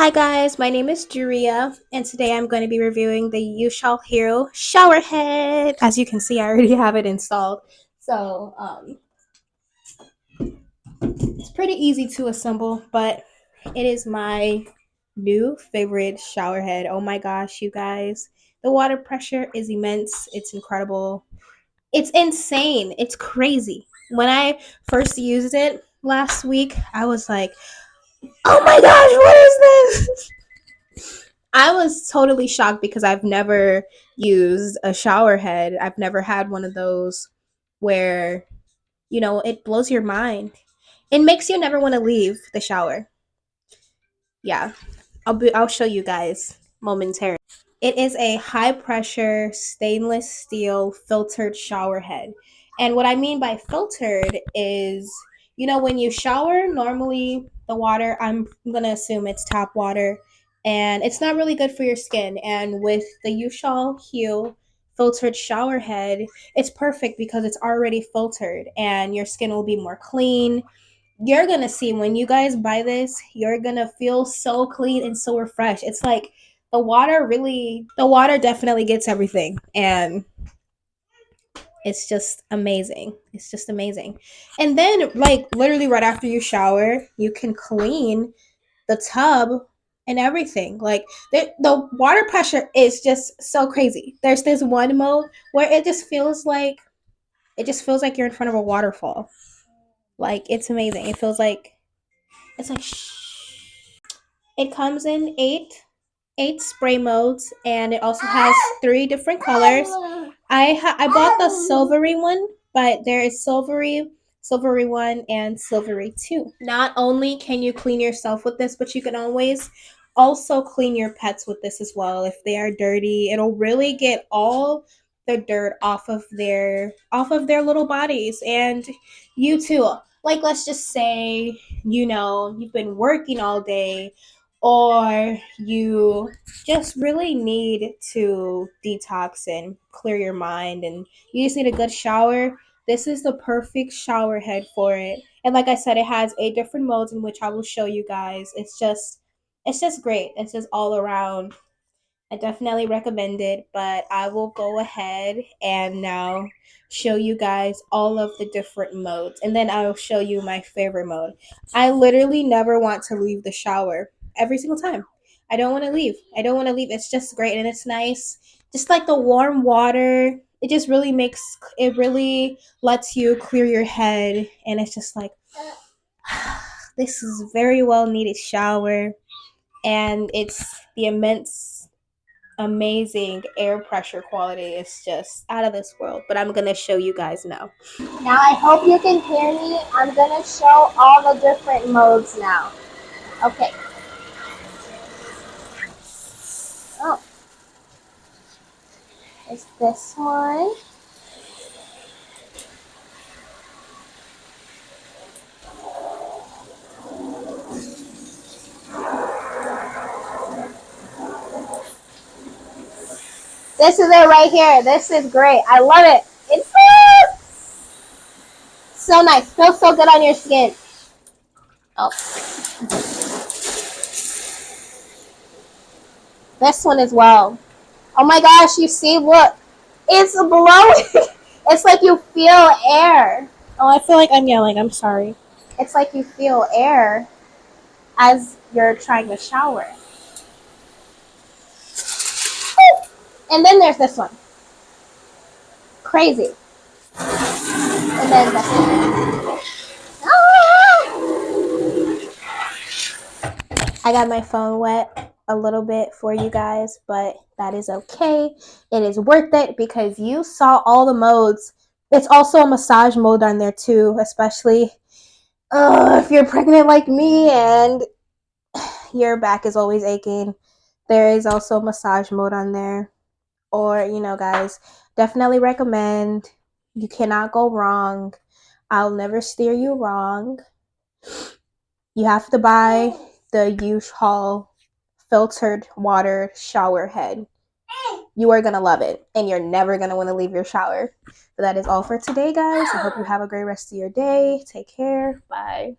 Hi guys, my name is Drea, and today I'm going to be reviewing the Ushalhue Shower Head. As you can see, I already have it installed. So, it's pretty easy to assemble, but it is my new favorite shower head. Oh my gosh, you guys. The water pressure is immense. It's incredible. It's insane. It's crazy. When I first used it last week, I was like, oh my gosh, what is this? I was totally shocked because I've never used a shower head. I've never had one of those where, it blows your mind. It makes you never want to leave the shower. Yeah, I'll show you guys momentarily. It is a high pressure stainless steel filtered shower head. And what I mean by filtered is, when you shower, normally the water, I'm going to assume it's tap water, and it's not really good for your skin. And with the Ushal Hue filtered shower head, it's perfect because it's already filtered and your skin will be more clean. You're gonna see when you guys buy this, you're gonna feel so clean and so refreshed. It's like the water definitely gets everything, and it's just amazing. It's just amazing. And then, like, literally right after you shower, you can clean the tub and everything. Like, the water pressure is just so crazy. There's this one mode where it just feels like you're in front of a waterfall. Like, it's amazing. It's like it comes in eight spray modes, and it also has three different colors. I bought the silvery one, but there is silvery one, and silvery two. Not only can you clean yourself with this, but you can always also clean your pets with this as well. If they are dirty, it'll really get all the dirt off of their little bodies, and you too. Like, let's just say, you've been working all day, or you just really need to detox and clear your mind, and you just need a good shower. This is the perfect shower head for it. And like I said, it has 8 different modes in which I will show you guys. It's just great. It's just all around. I definitely recommend it, but I will go ahead and now show you guys all of the different modes, and then I'll show you my favorite mode. I literally never want to leave the shower every single time. I don't want to leave. I don't want to leave. It's just great and it's nice. Just like the warm water, it really lets you clear your head, and it's just like, this is a very well needed shower, and it's the immense amazing air pressure quality is just out of this world. But I'm gonna show you guys now. Now I hope you can hear me. I'm gonna show all the different modes now. Okay. Oh, it's this one. This is it right here. This is great. I love it. It's so nice. Feels so good on your skin. Oh, this one as well. Oh my gosh, you see, look. It's blowing. It's like you feel air. Oh, I feel like I'm yelling. I'm sorry. It's like you feel air as you're trying to shower. And then there's this one. Crazy. And then this one. I got my phone wet a little bit for you guys, but that is okay. It is worth it because you saw all the modes. It's also a massage mode on there too, especially if you're pregnant like me and your back is always aching. There is also massage mode on there. Or, guys, definitely recommend. You cannot go wrong. I'll never steer you wrong. You have to buy the Ushalhue filtered water shower head. You are going to love it, and you're never going to want to leave your shower. But that is all for today, guys. I hope you have a great rest of your day. Take care. Bye.